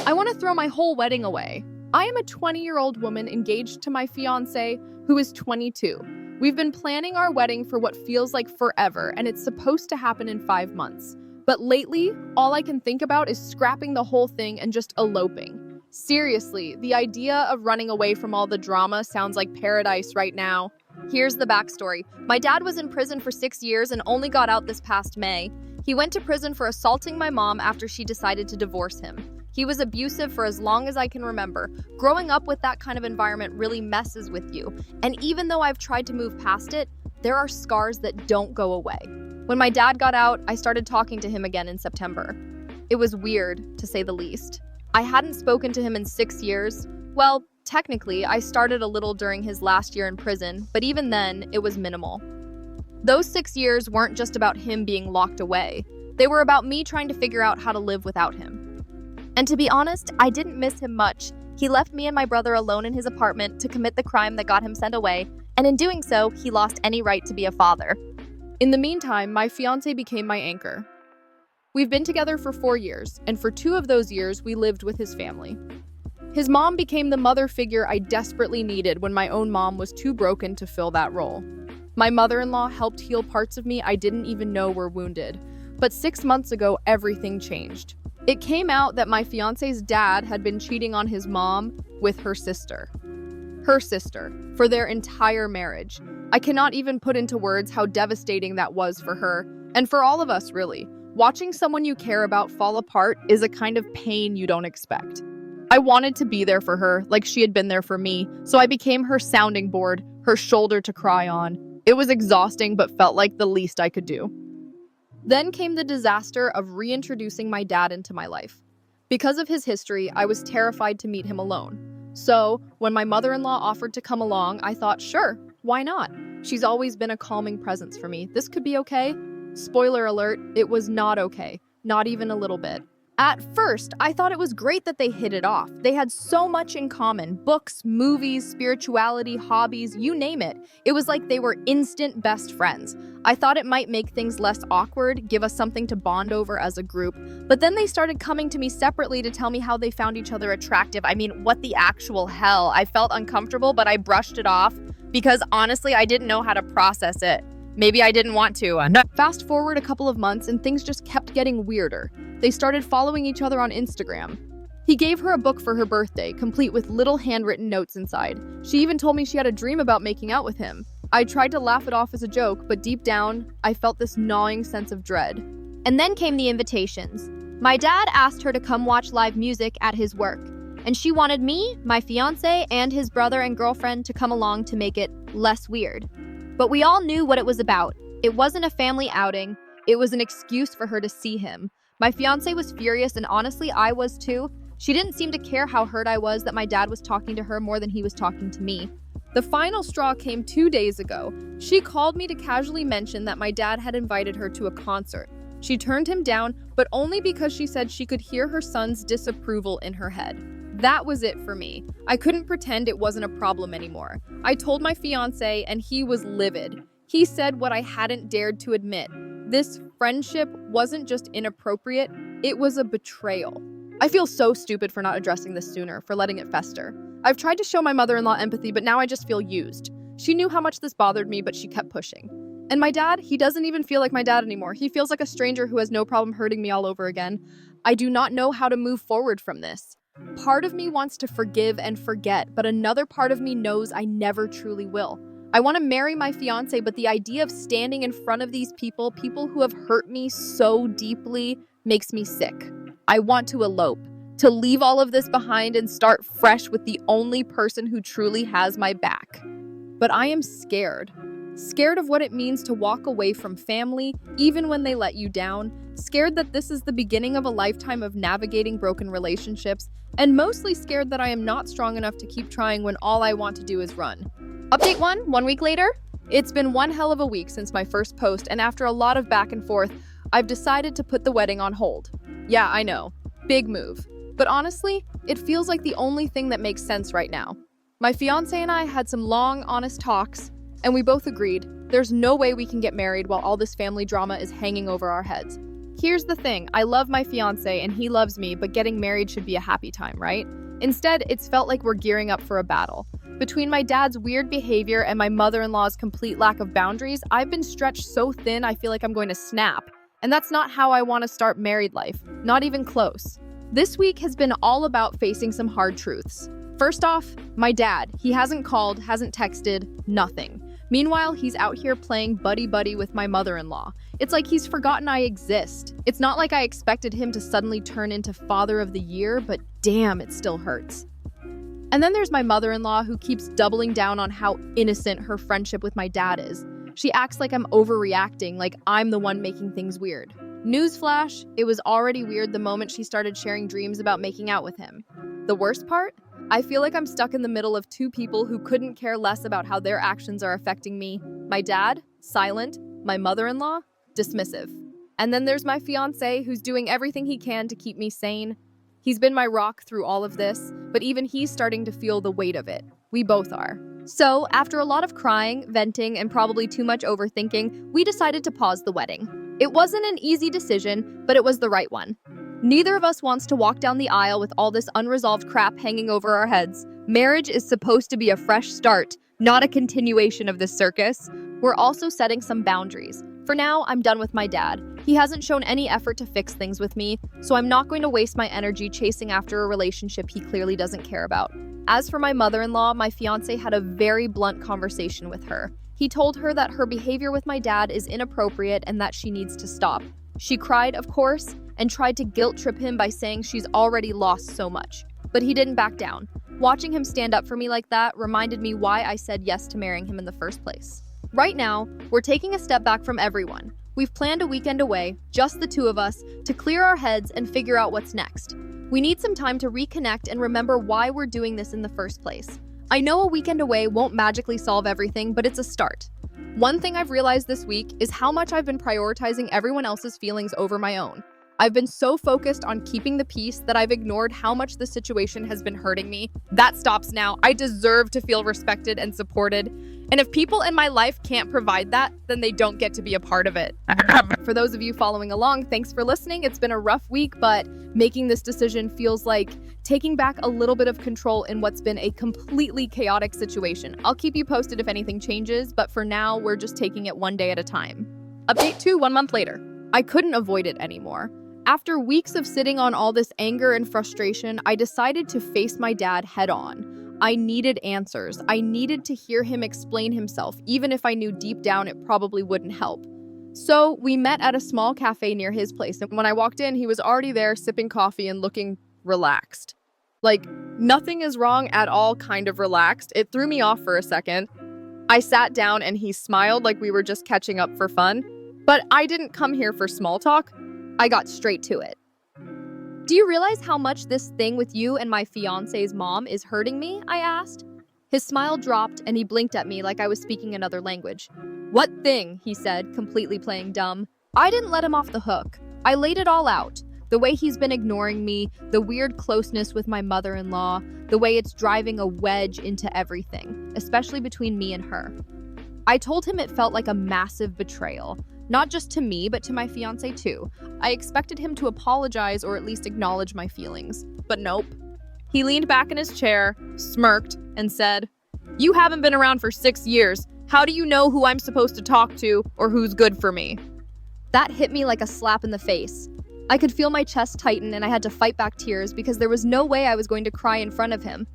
I want to throw my whole wedding away. I am a 20-year-old woman engaged to my fiance, who is 22. We've been planning our wedding for what feels like forever, and it's supposed to happen in 5 months. But lately, all I can think about is scrapping the whole thing and just eloping. Seriously, the idea of running away from all the drama sounds like paradise right now. Here's the backstory. My dad was in prison for 6 years and only got out this past May. He went to prison for assaulting my mom after she decided to divorce him. He was abusive for as long as I can remember. Growing up with that kind of environment really messes with you. And even though I've tried to move past it, there are scars that don't go away. When my dad got out, I started talking to him again in September. It was weird, to say the least. I hadn't spoken to him in 6 years. Well, technically, I started a little during his last year in prison, but even then, it was minimal. Those 6 years weren't just about him being locked away. They were about me trying to figure out how to live without him. And to be honest, I didn't miss him much. He left me and my brother alone in his apartment to commit the crime that got him sent away, and in doing so, he lost any right to be a father. In the meantime, my fiance became my anchor. We've been together for 4 years, and for 2 of those years, we lived with his family. His mom became the mother figure I desperately needed when my own mom was too broken to fill that role. My mother-in-law helped heal parts of me I didn't even know were wounded. But 6 months ago, everything changed. It came out that my fiance's dad had been cheating on his mom with her sister. Her sister, for their entire marriage. I cannot even put into words how devastating that was for her, and for all of us, really. Watching someone you care about fall apart is a kind of pain you don't expect. I wanted to be there for her, like she had been there for me, so I became her sounding board, her shoulder to cry on. It was exhausting, but felt like the least I could do. Then came the disaster of reintroducing my dad into my life. Because of his history, I was terrified to meet him alone. So, when my mother-in-law offered to come along, I thought, sure, why not? She's always been a calming presence for me. This could be okay. Spoiler alert, it was not okay. Not even a little bit. At first, I thought it was great that they hit it off. They had so much in common. Books, movies, spirituality, hobbies, you name it. It was like they were instant best friends. I thought it might make things less awkward, give us something to bond over as a group. But then they started coming to me separately to tell me how they found each other attractive. I mean, what the actual hell? I felt uncomfortable, but I brushed it off because honestly, I didn't know how to process it. Maybe I didn't want to. Fast forward a couple of months and things just kept getting weirder. They started following each other on Instagram. He gave her a book for her birthday, complete with little handwritten notes inside. She even told me she had a dream about making out with him. I tried to laugh it off as a joke, but deep down, I felt this gnawing sense of dread. And then came the invitations. My dad asked her to come watch live music at his work, and she wanted me, my fiance, and his brother and girlfriend to come along to make it less weird. But we all knew what it was about. It wasn't a family outing. It was an excuse for her to see him. My fiance was furious, and honestly, I was too. She didn't seem to care how hurt I was that my dad was talking to her more than he was talking to me. The final straw came 2 days ago. She called me to casually mention that my dad had invited her to a concert. She turned him down, but only because she said she could hear her son's disapproval in her head. That was it for me. I couldn't pretend it wasn't a problem anymore. I told my fiance, and he was livid. He said what I hadn't dared to admit. This friendship wasn't just inappropriate, it was a betrayal. I feel so stupid for not addressing this sooner, for letting it fester. I've tried to show my mother-in-law empathy, but now I just feel used. She knew how much this bothered me, but she kept pushing. And my dad, he doesn't even feel like my dad anymore. He feels like a stranger who has no problem hurting me all over again. I do not know how to move forward from this. Part of me wants to forgive and forget, but another part of me knows I never truly will. I want to marry my fiance, but the idea of standing in front of these people who have hurt me so deeply, makes me sick. I want to elope, to leave all of this behind and start fresh with the only person who truly has my back. But I am scared. Scared of what it means to walk away from family, even when they let you down. Scared that this is the beginning of a lifetime of navigating broken relationships. And mostly scared that I am not strong enough to keep trying when all I want to do is run. Update 1 week later. It's been one hell of a week since my first post, and after a lot of back and forth, I've decided to put the wedding on hold. Yeah, I know. Big move. But honestly, it feels like the only thing that makes sense right now. My fiance and I had some long, honest talks, and we both agreed there's no way we can get married while all this family drama is hanging over our heads. Here's the thing, I love my fiance and he loves me, but getting married should be a happy time, right? Instead, it's felt like we're gearing up for a battle. Between my dad's weird behavior and my mother-in-law's complete lack of boundaries, I've been stretched so thin I feel like I'm going to snap. And that's not how I want to start married life, not even close. This week has been all about facing some hard truths. First off, my dad. He hasn't called, hasn't texted, nothing. Meanwhile, he's out here playing buddy-buddy with my mother-in-law. It's like he's forgotten I exist. It's not like I expected him to suddenly turn into father of the year, but damn, it still hurts. And then there's my mother-in-law who keeps doubling down on how innocent her friendship with my dad is. She acts like I'm overreacting, like I'm the one making things weird. Newsflash, it was already weird the moment she started sharing dreams about making out with him. The worst part? I feel like I'm stuck in the middle of two people who couldn't care less about how their actions are affecting me. My dad, silent. My mother-in-law, dismissive. And then there's my fiancé who's doing everything he can to keep me sane. He's been my rock through all of this, but even he's starting to feel the weight of it. We both are. So, after a lot of crying, venting, and probably too much overthinking, we decided to pause the wedding. It wasn't an easy decision, but it was the right one. Neither of us wants to walk down the aisle with all this unresolved crap hanging over our heads. Marriage is supposed to be a fresh start, not a continuation of this circus. We're also setting some boundaries. For now, I'm done with my dad. He hasn't shown any effort to fix things with me, so I'm not going to waste my energy chasing after a relationship he clearly doesn't care about. As for my mother-in-law, my fiance had a very blunt conversation with her. He told her that her behavior with my dad is inappropriate and that she needs to stop. She cried, of course, and tried to guilt-trip him by saying she's already lost so much. But he didn't back down. Watching him stand up for me like that reminded me why I said yes to marrying him in the first place. Right now, we're taking a step back from everyone. We've planned a weekend away, just the two of us, to clear our heads and figure out what's next. We need some time to reconnect and remember why we're doing this in the first place. I know a weekend away won't magically solve everything, but it's a start. One thing I've realized this week is how much I've been prioritizing everyone else's feelings over my own. I've been so focused on keeping the peace that I've ignored how much the situation has been hurting me. That stops now. I deserve to feel respected and supported. And if people in my life can't provide that, then they don't get to be a part of it. For those of you following along, thanks for listening. It's been a rough week, but making this decision feels like taking back a little bit of control in what's been a completely chaotic situation. I'll keep you posted if anything changes, but for now, we're just taking it one day at a time. Update 2, 1 month later. I couldn't avoid it anymore. After weeks of sitting on all this anger and frustration, I decided to face my dad head on. I needed answers. I needed to hear him explain himself, even if I knew deep down it probably wouldn't help. So we met at a small cafe near his place, and when I walked in, he was already there sipping coffee and looking relaxed. Like, nothing is wrong at all, kind of relaxed. It threw me off for a second. I sat down and he smiled like we were just catching up for fun. But I didn't come here for small talk. I got straight to it. Do you realize how much this thing with you and my fiance's mom is hurting me? I asked. His smile dropped and he blinked at me like I was speaking another language. What thing? He said, completely playing dumb. I didn't let him off the hook. I laid it all out. The way he's been ignoring me, the weird closeness with my mother-in-law, the way it's driving a wedge into everything, especially between me and her. I told him it felt like a massive betrayal. Not just to me, but to my fiancé too. I expected him to apologize or at least acknowledge my feelings. But nope. He leaned back in his chair, smirked, and said, "You haven't been around for 6 years. How do you know who I'm supposed to talk to or who's good for me?" That hit me like a slap in the face. I could feel my chest tighten and I had to fight back tears because there was no way I was going to cry in front of him.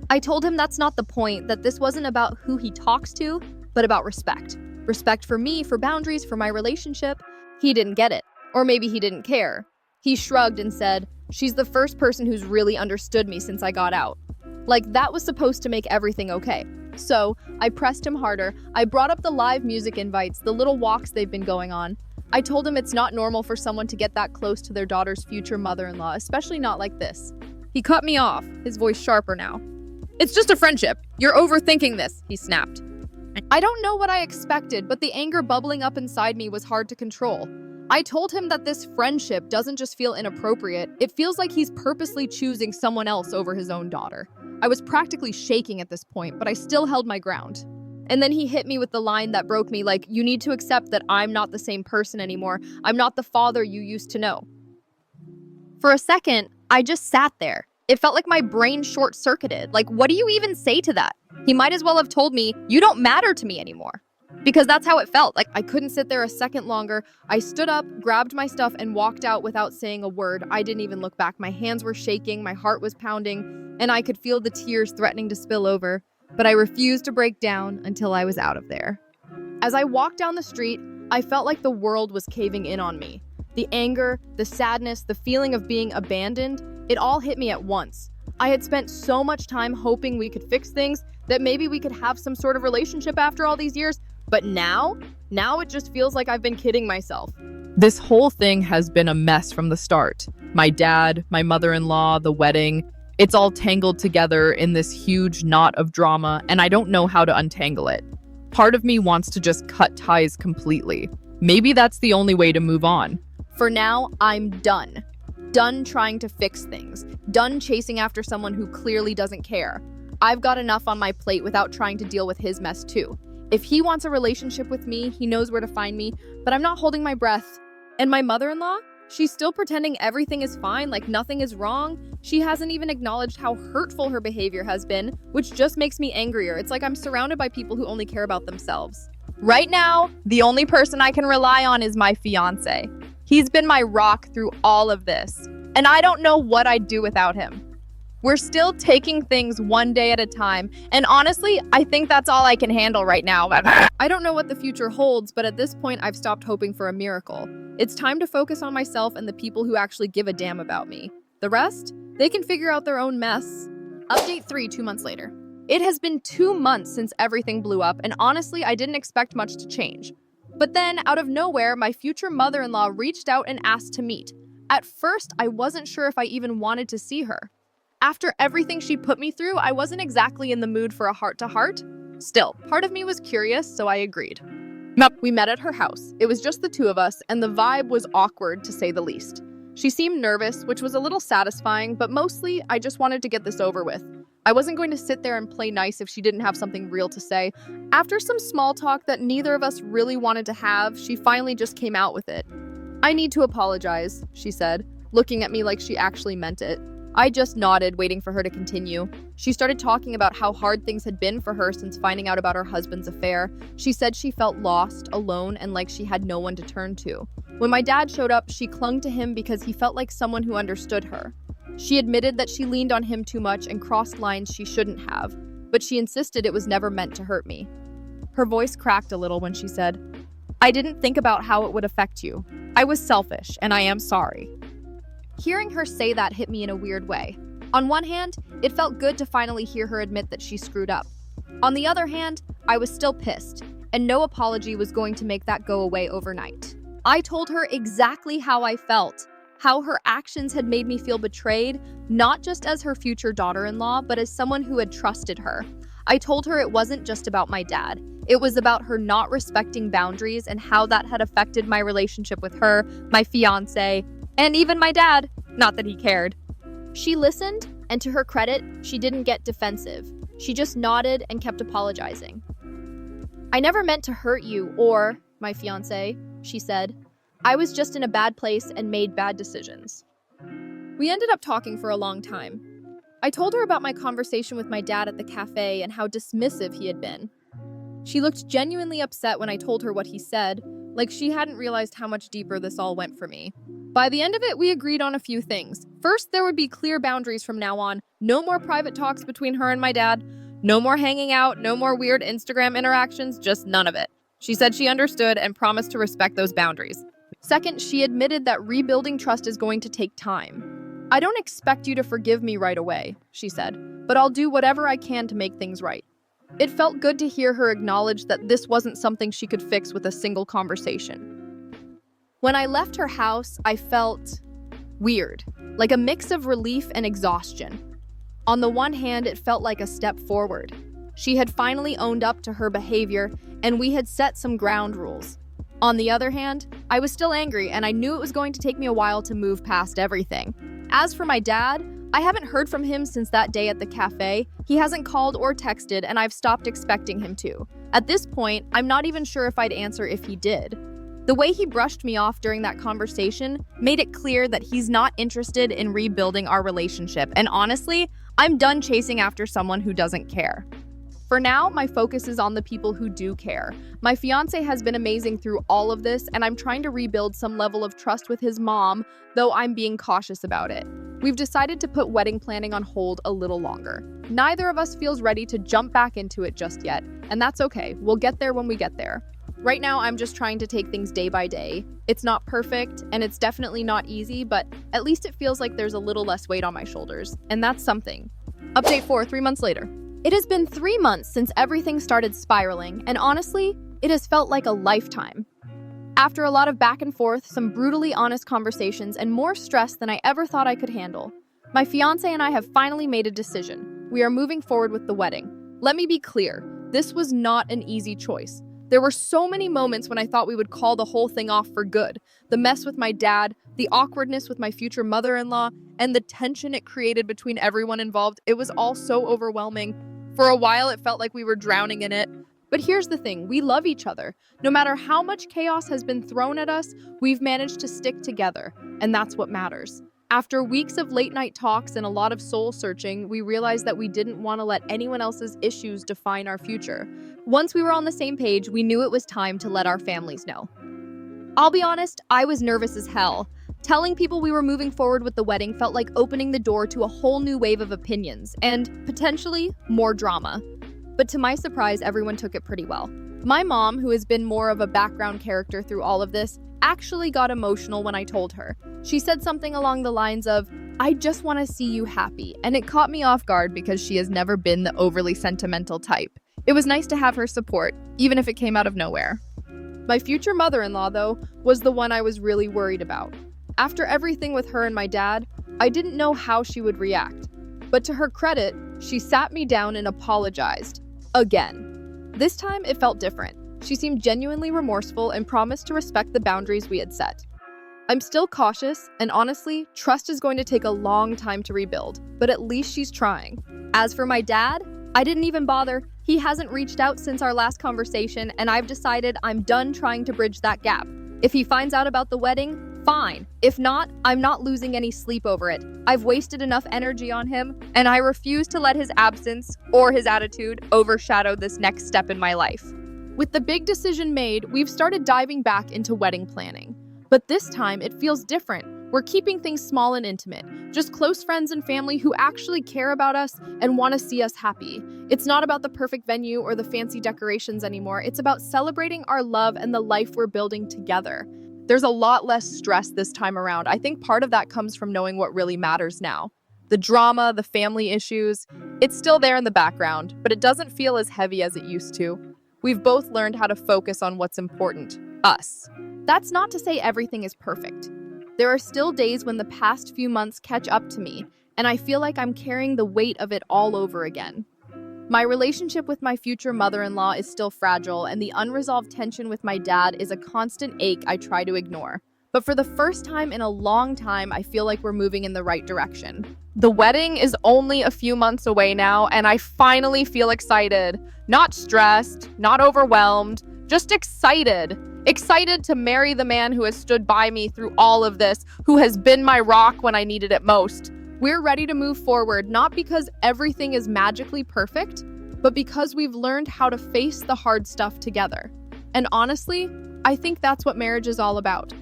I told him that's not the point, that this wasn't about who he talks to, but about respect. Respect for me, for boundaries, for my relationship. He didn't get it. Or maybe he didn't care. He shrugged and said, "She's the first person who's really understood me since I got out." Like that was supposed to make everything okay. So I pressed him harder. I brought up the live music invites, the little walks they've been going on. I told him it's not normal for someone to get that close to their daughter's future mother-in-law, especially not like this. He cut me off, his voice sharper now. "It's just a friendship. You're overthinking this," he snapped. I don't know what I expected, but the anger bubbling up inside me was hard to control. I told him that this friendship doesn't just feel inappropriate, it feels like he's purposely choosing someone else over his own daughter. I was practically shaking at this point, but I still held my ground. And then he hit me with the line that broke me, like, you need to accept that I'm not the same person anymore. I'm not the father you used to know. For a second, I just sat there. It felt like my brain short-circuited. Like, what do you even say to that? He might as well have told me, you don't matter to me anymore. Because that's how it felt. Like, I couldn't sit there a second longer. I stood up, grabbed my stuff, and walked out without saying a word. I didn't even look back. My hands were shaking, my heart was pounding, and I could feel the tears threatening to spill over. But I refused to break down until I was out of there. As I walked down the street, I felt like the world was caving in on me. The anger, the sadness, the feeling of being abandoned, it all hit me at once. I had spent so much time hoping we could fix things, that maybe we could have some sort of relationship after all these years, but now it just feels like I've been kidding myself. This whole thing has been a mess from the start. My dad, my mother-in-law, the wedding, it's all tangled together in this huge knot of drama, and I don't know how to untangle it. Part of me wants to just cut ties completely. Maybe that's the only way to move on. For now, I'm done. Done trying to fix things. Done chasing after someone who clearly doesn't care. I've got enough on my plate without trying to deal with his mess too. If he wants a relationship with me, he knows where to find me, but I'm not holding my breath. And my mother-in-law? She's still pretending everything is fine, like nothing is wrong. She hasn't even acknowledged how hurtful her behavior has been, which just makes me angrier. It's like I'm surrounded by people who only care about themselves. right now, the only person I can rely on is my fiance. He's been my rock through all of this, and I don't know what I'd do without him. We're still taking things one day at a time, and honestly, I think that's all I can handle right now. I don't know what the future holds, but at this point, I've stopped hoping for a miracle. It's time to focus on myself and the people who actually give a damn about me. The rest? They can figure out their own mess. Update 3, 2 months later. It has been 2 months since everything blew up, and honestly, I didn't expect much to change. But then, out of nowhere, my future mother-in-law reached out and asked to meet. At first, I wasn't sure if I even wanted to see her. After everything she put me through, I wasn't exactly in the mood for a heart-to-heart. Still, part of me was curious, so I agreed. We met at her house. It was just the two of us, and the vibe was awkward, to say the least. She seemed nervous, which was a little satisfying, but mostly, I just wanted to get this over with. I wasn't going to sit there and play nice if she didn't have something real to say. After some small talk that neither of us really wanted to have, she finally just came out with it. "I need to apologize," she said, looking at me like she actually meant it. I just nodded, waiting for her to continue. She started talking about how hard things had been for her since finding out about her husband's affair. She said she felt lost, alone, and like she had no one to turn to. When my dad showed up, she clung to him because he felt like someone who understood her. She admitted that she leaned on him too much and crossed lines she shouldn't have, but she insisted it was never meant to hurt me. Her voice cracked a little when she said, "I didn't think about how it would affect you. I was selfish, and I am sorry." Hearing her say that hit me in a weird way. On one hand, it felt good to finally hear her admit that she screwed up. On the other hand, I was still pissed, and no apology was going to make that go away overnight. I told her exactly how I felt, how her actions had made me feel betrayed, not just as her future daughter-in-law, but as someone who had trusted her. I told her it wasn't just about my dad. It was about her not respecting boundaries and how that had affected my relationship with her, my fiance, and even my dad. Not that he cared. She listened, and to her credit, she didn't get defensive. She just nodded and kept apologizing. "I never meant to hurt you or my fiance," she said. "I was just in a bad place and made bad decisions." We ended up talking for a long time. I told her about my conversation with my dad at the cafe and how dismissive he had been. She looked genuinely upset when I told her what he said, like she hadn't realized how much deeper this all went for me. By the end of it, we agreed on a few things. First, there would be clear boundaries from now on. No more private talks between her and my dad. No more hanging out, no more weird Instagram interactions, just none of it. She said she understood and promised to respect those boundaries. Second, she admitted that rebuilding trust is going to take time. "I don't expect you to forgive me right away," she said, "but I'll do whatever I can to make things right." It felt good to hear her acknowledge that this wasn't something she could fix with a single conversation. When I left her house, I felt weird, like a mix of relief and exhaustion. On the one hand, it felt like a step forward. She had finally owned up to her behavior, and we had set some ground rules. On the other hand, I was still angry, and I knew it was going to take me a while to move past everything. As for my dad, I haven't heard from him since that day at the cafe. He hasn't called or texted, and I've stopped expecting him to. At this point, I'm not even sure if I'd answer if he did. The way he brushed me off during that conversation made it clear that he's not interested in rebuilding our relationship, and honestly, I'm done chasing after someone who doesn't care. For now, my focus is on the people who do care. My fiancé has been amazing through all of this, and I'm trying to rebuild some level of trust with his mom, though I'm being cautious about it. We've decided to put wedding planning on hold a little longer. Neither of us feels ready to jump back into it just yet, and that's okay. We'll get there when we get there. Right now, I'm just trying to take things day by day. It's not perfect, and it's definitely not easy, but at least it feels like there's a little less weight on my shoulders, and that's something. Update 4, 3 months later. It has been 3 months since everything started spiraling, and honestly, it has felt like a lifetime. After a lot of back and forth, some brutally honest conversations, and more stress than I ever thought I could handle, my fiancé and I have finally made a decision. We are moving forward with the wedding. Let me be clear, this was not an easy choice. There were so many moments when I thought we would call the whole thing off for good. The mess with my dad, the awkwardness with my future mother-in-law, and the tension it created between everyone involved. It was all so overwhelming. For a while, it felt like we were drowning in it. But here's the thing, we love each other. No matter how much chaos has been thrown at us, we've managed to stick together, and that's what matters. After weeks of late-night talks and a lot of soul-searching, we realized that we didn't want to let anyone else's issues define our future. Once we were on the same page, we knew it was time to let our families know. I'll be honest, I was nervous as hell. Telling people we were moving forward with the wedding felt like opening the door to a whole new wave of opinions, and potentially more drama. But to my surprise, everyone took it pretty well. My mom, who has been more of a background character through all of this, actually got emotional when I told her. She said something along the lines of, "I just want to see you happy," and it caught me off guard because she has never been the overly sentimental type. It was nice to have her support, even if it came out of nowhere. My future mother-in-law, though, was the one I was really worried about. After everything with her and my dad, I didn't know how she would react. But to her credit, she sat me down and apologized. Again. This time, it felt different. She seemed genuinely remorseful and promised to respect the boundaries we had set. I'm still cautious, and honestly, trust is going to take a long time to rebuild, but at least she's trying. As for my dad, I didn't even bother. He hasn't reached out since our last conversation, and I've decided I'm done trying to bridge that gap. If he finds out about the wedding, fine. If not, I'm not losing any sleep over it. I've wasted enough energy on him, and I refuse to let his absence or his attitude overshadow this next step in my life. With the big decision made, we've started diving back into wedding planning. But this time, it feels different. We're keeping things small and intimate, just close friends and family who actually care about us and want to see us happy. It's not about the perfect venue or the fancy decorations anymore. It's about celebrating our love and the life we're building together. There's a lot less stress this time around. I think part of that comes from knowing what really matters now. The drama, the family issues, it's still there in the background, but it doesn't feel as heavy as it used to. We've both learned how to focus on what's important, us. That's not to say everything is perfect. There are still days when the past few months catch up to me, and I feel like I'm carrying the weight of it all over again. My relationship with my future mother-in-law is still fragile, and the unresolved tension with my dad is a constant ache I try to ignore. But for the first time in a long time, I feel like we're moving in the right direction. The wedding is only a few months away now, and I finally feel excited. Not stressed, not overwhelmed, just excited. Excited to marry the man who has stood by me through all of this, who has been my rock when I needed it most. We're ready to move forward, not because everything is magically perfect, but because we've learned how to face the hard stuff together. And honestly, I think that's what marriage is all about.